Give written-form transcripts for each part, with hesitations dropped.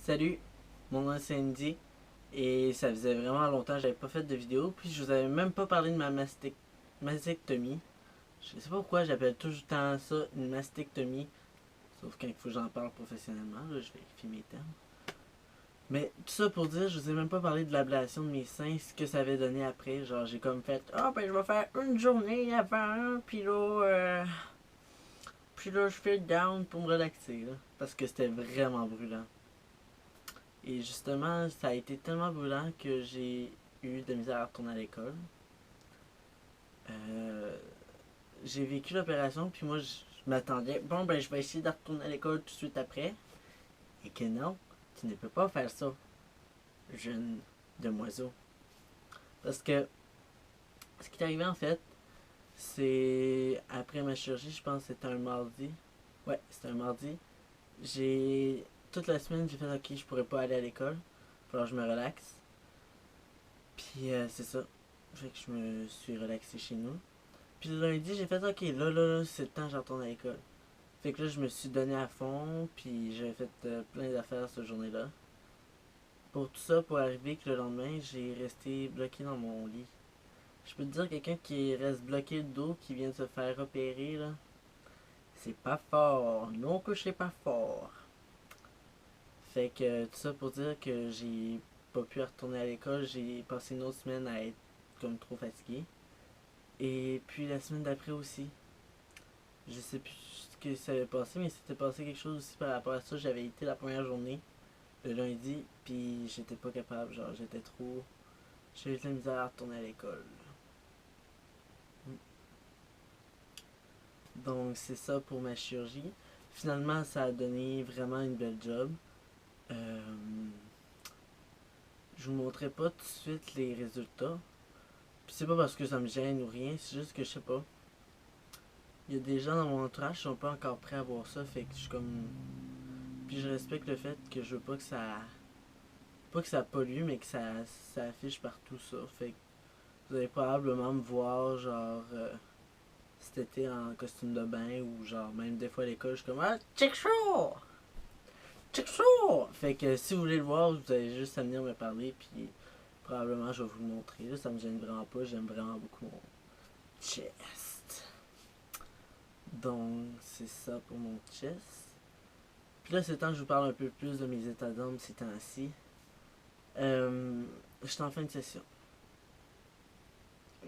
Salut, mon nom c'est Andy et ça faisait vraiment longtemps que j'avais pas fait de vidéo, puis je vous avais même pas parlé de ma mastectomie. Je sais pas pourquoi j'appelle tout le temps ça une mastectomie, sauf quand il faut que j'en parle professionnellement, là, je vérifie mes termes. Mais tout ça pour dire, je vous ai même pas parlé de l'ablation de mes seins, ce que ça avait donné après. Genre j'ai comme fait, ah ben je vais faire une journée avant, puis là je fais down pour me relaxer, là, parce que c'était vraiment brûlant. Et justement, ça a été tellement brûlant que j'ai eu de la misère à retourner à l'école. Euh, j'ai vécu l'opération, puis moi, je m'attendais. Bon, ben, je vais essayer de retourner à l'école tout de suite après. Et que non, tu ne peux pas faire ça, jeune demoiselle. Parce que ce qui est arrivé en fait, c'est après ma chirurgie, je pense que c'était un mardi. Ouais, c'était un mardi. J'ai. Toute la semaine, j'ai fait ok, je pourrais pas aller à l'école. Il falloir que je me relaxe. Puis c'est ça. Fait que je me suis relaxé chez nous. Puis le lundi, j'ai fait ok, là, c'est le temps, je retourne à l'école. Fait que là, je me suis donné à fond, puis j'avais fait plein d'affaires cette journée-là. Pour tout ça, pour arriver que le lendemain, j'ai resté bloqué dans mon lit. Je peux te dire, quelqu'un qui reste bloqué le dos, qui vient de se faire opérer, là, c'est pas fort. Non que c'est pas fort. Fait que tout ça pour dire que j'ai pas pu retourner à l'école, j'ai passé une autre semaine à être comme trop fatigué. Et puis la semaine d'après aussi. Je sais plus ce que ça avait passé, mais c'était passé quelque chose aussi par rapport à ça. J'avais été la première journée, le lundi, puis j'étais pas capable. Genre, j'étais trop. J'avais de la misère à retourner à l'école. Donc, c'est ça pour ma chirurgie. Finalement, ça a donné vraiment une belle job. Euh, je vous montrerai pas tout de suite les résultats. Puis c'est pas parce que ça me gêne ou rien, c'est juste que je sais pas. Il y a des gens dans mon entourage qui sont pas encore prêts à voir ça, fait que je suis comme. Puis je respecte le fait que je veux pas que ça. Pas que ça pollue, mais que ça affiche partout ça. Fait que vous allez probablement me voir, genre, cet été en costume de bain, ou genre, même des fois à l'école, je suis comme, ah, check ça! Check ça! Fait que si vous voulez le voir, vous allez juste à venir me parler, puis probablement je vais vous le montrer. Là, ça me gêne vraiment pas, j'aime vraiment beaucoup mon chest. Donc, c'est ça pour mon chest. Puis là, c'est temps que je vous parle un peu plus de mes états d'âme ces temps-ci. Je suis en fin de session.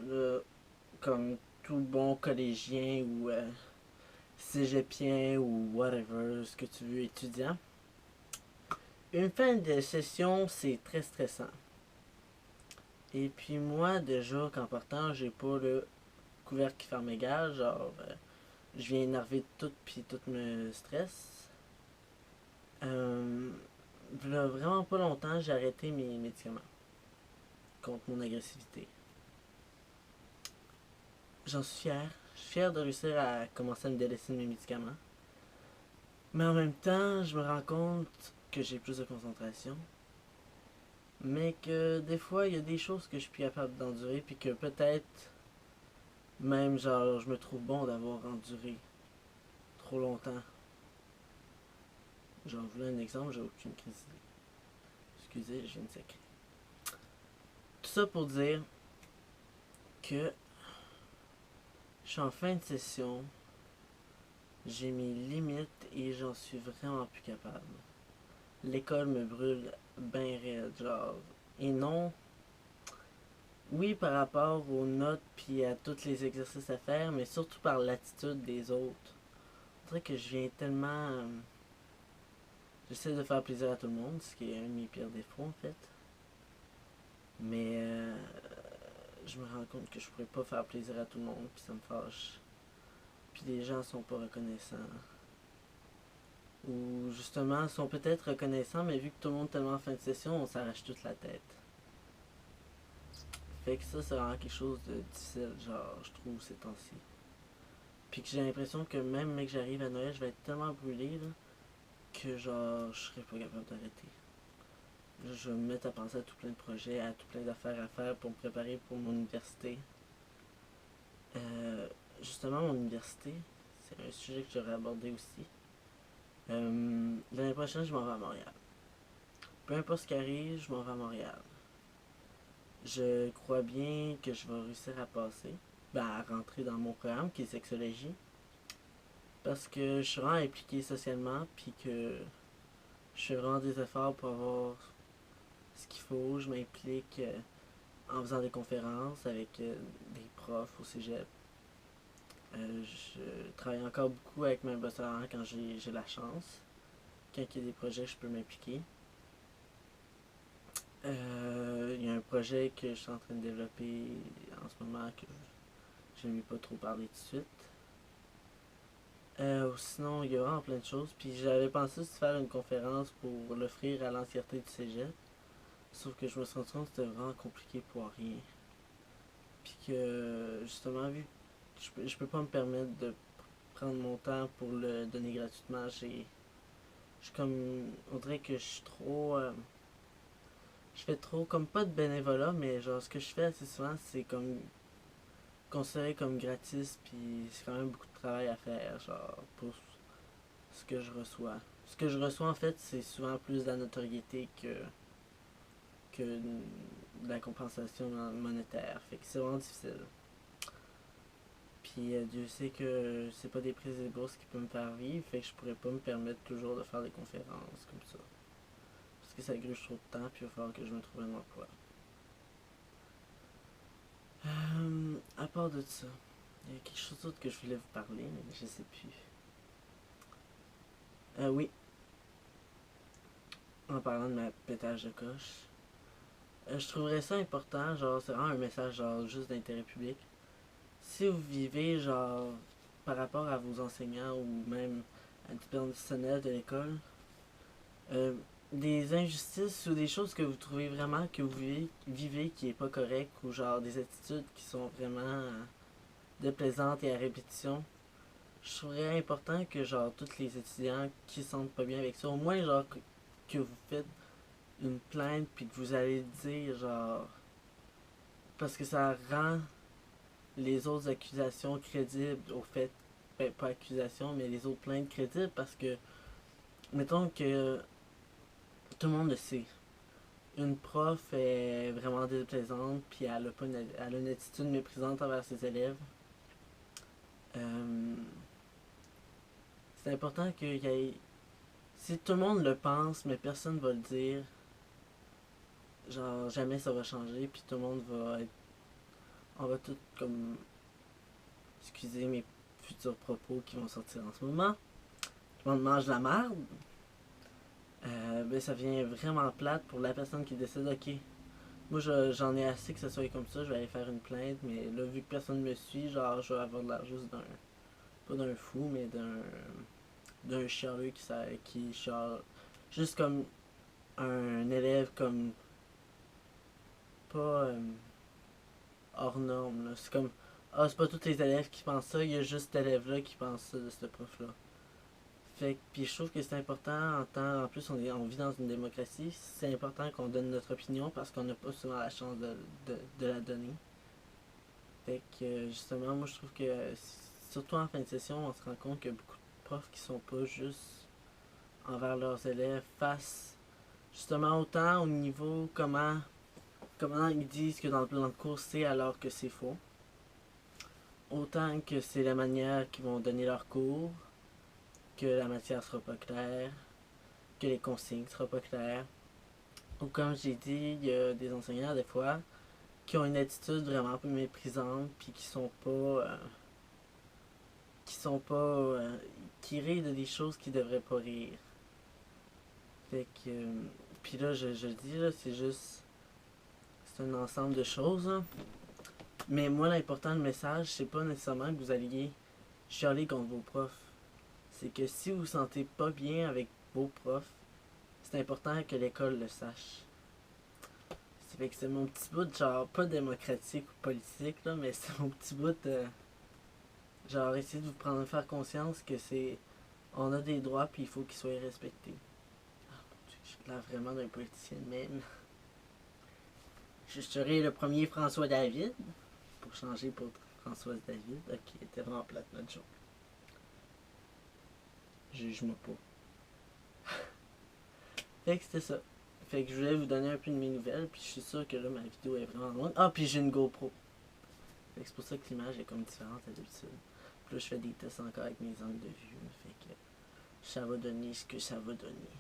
Là, comme tout bon collégien ou cégepien ou whatever, ce que tu veux, étudiant, une fin de session, c'est très stressant. Et puis moi, déjà, qu'en partant, j'ai pas le couvercle qui ferme égal, genre, je viens énerver tout, puis tout me stresse. Là, vraiment pas longtemps, j'ai arrêté mes médicaments contre mon agressivité. J'en suis fier. Je suis fier de réussir à commencer à me délaisser de mes médicaments. Mais en même temps, je me rends compte que j'ai plus de concentration. Mais que des fois, il y a des choses que je suis plus capable d'endurer. Puis que peut-être, même genre, je me trouve bon d'avoir enduré trop longtemps. Genre, je voulais un exemple, j'ai aucune crise d'idée. Excusez, je viens de sacrer. Tout ça pour dire que je suis en fin de session. J'ai mes limites et j'en suis vraiment plus capable. L'école me brûle ben raide, genre. Et non, oui, par rapport aux notes puis à tous les exercices à faire, mais surtout par l'attitude des autres. On dirait que je viens tellement. J'essaie de faire plaisir à tout le monde, ce qui est un de mes pires défauts en fait. Mais je me rends compte que je pourrais pas faire plaisir à tout le monde, puis ça me fâche. Puis les gens sont pas reconnaissants. Ou justement sont peut-être reconnaissants, mais vu que tout le monde est tellement en fin de session, on s'arrache toute la tête. Fait que ça, c'est vraiment quelque chose de difficile, genre, je trouve, ces temps-ci. Puis que j'ai l'impression que même mec j'arrive à Noël, je vais être tellement brûlé, là, que genre, je serais pas capable d'arrêter. Là, je vais me mettre à penser à tout plein de projets, à tout plein d'affaires à faire pour me préparer pour mon université. Euh, Justement, mon université, c'est un sujet que j'aurais abordé aussi. L'année prochaine, je m'en vais à Montréal. peu importe ce qui arrive, je m'en vais à Montréal. Je crois bien que je vais réussir à passer, à rentrer dans mon programme qui est sexologie. Parce que je suis vraiment impliqué socialement, puis que je fais vraiment des efforts pour avoir ce qu'il faut. Je m'implique en faisant des conférences avec des profs au cégep. Je travaille encore beaucoup avec mes bosseurs quand j'ai la chance. Quand il y a des projets, je peux m'impliquer. Il y a un projet que je suis en train de développer en ce moment que je n'aime pas trop parler tout de suite. Sinon, il y a vraiment plein de choses. Puis j'avais pensé aussi faire une conférence pour l'offrir à l'entièreté du cégep. Sauf que je me suis rendu compte que c'était vraiment compliqué pour rien. Puis que, justement, vu que je peux pas me permettre de prendre mon temps pour le donner gratuitement, je suis comme. On dirait que je suis trop. Je fais trop, comme pas de bénévolat, mais genre, ce que je fais assez souvent, c'est comme considéré comme gratis, puis c'est quand même beaucoup de travail à faire, genre, pour ce que je reçois. Ce que je reçois, en fait, c'est souvent plus de la notoriété que de la compensation monétaire. Fait que c'est vraiment difficile. Puis Dieu sait que c'est pas des prises et bourses qui peuvent me faire vivre, fait que je pourrais pas me permettre toujours de faire des conférences comme ça. Parce que ça gruge trop de temps, puis il va falloir que je me trouve un emploi. À part de ça, il y a quelque chose d'autre que je voulais vous parler, mais je sais plus. Oui, en parlant de ma pétage de coche, je trouverais ça important, genre, c'est vraiment un message, genre, juste d'intérêt public. Si vous vivez, genre, par rapport à vos enseignants ou même à du personnel de l'école, euh, des injustices ou des choses que vous trouvez vraiment que vous vivez qui est pas correct ou genre des attitudes qui sont vraiment déplaisantes et à répétition, je trouverais important que genre tous les étudiants qui se sentent pas bien avec ça, au moins genre que vous faites une plainte puis que vous allez dire genre parce que ça rend les autres accusations crédibles au fait pas accusations mais les autres plaintes crédibles parce que mettons que tout le monde le sait. Une prof est vraiment déplaisante puis elle a une attitude méprisante envers ses élèves. Euh, c'est important qu'il y ait. Si tout le monde le pense, mais personne va le dire, genre jamais ça va changer, puis tout le monde va être. On va tout comme. Excusez mes futurs propos qui vont sortir en ce moment. Tout le monde mange la merde. Ben ça vient vraiment plate pour la personne qui décide, ok, moi j'en ai assez que ça soit comme ça, je vais aller faire une plainte, mais là vu que personne me suit, genre je vais avoir l'air juste d'un. Pas d'un fou, mais d'un chialeux qui chiale. Juste comme un élève comme pas hors norme. Là. C'est comme ah, c'est pas tous les élèves qui pensent ça, il y a juste cet élève-là qui pense ça de ce prof-là. Fait que, puis je trouve que c'est important en plus on vit dans une démocratie, c'est important qu'on donne notre opinion parce qu'on n'a pas souvent la chance de la donner. Fait que justement, moi je trouve que surtout en fin de session, on se rend compte qu'il y a beaucoup de profs qui sont pas juste envers leurs élèves face justement autant au niveau comment ils disent que dans le plan de cours c'est alors que c'est faux. Autant que c'est la manière qu'ils vont donner leurs cours, que la matière sera pas claire, que les consignes sera pas claires. Ou comme j'ai dit, il y a des enseignants des fois qui ont une attitude vraiment un peu méprisante puis qui rient de des choses qu'ils devraient pas rire. Fait que puis là je le dis là, c'est juste c'est un ensemble de choses là. Mais moi l'important le message c'est pas nécessairement que vous alliez chialer contre vos profs. C'est que si vous vous sentez pas bien avec vos profs, c'est important que l'école le sache. C'est fait que c'est mon petit bout de genre pas démocratique ou politique là, mais c'est mon petit bout de genre essayer de vous faire conscience que c'est on a des droits puis il faut qu'ils soient respectés. Ah mon dieu, je l'air vraiment d'un politicien de même. Je serai le premier François David pour changer pour Françoise David. Ok, était vraiment plate notre jour. Juge-moi pas. Fait que c'était ça. Fait que je voulais vous donner un peu de mes nouvelles, puis je suis sûr que là, ma vidéo est vraiment loin. Ah, puis j'ai une GoPro. Fait que c'est pour ça que l'image est comme différente à d'habitude. Puis là, je fais des tests encore avec mes angles de vue. Fait que ça va donner ce que ça va donner.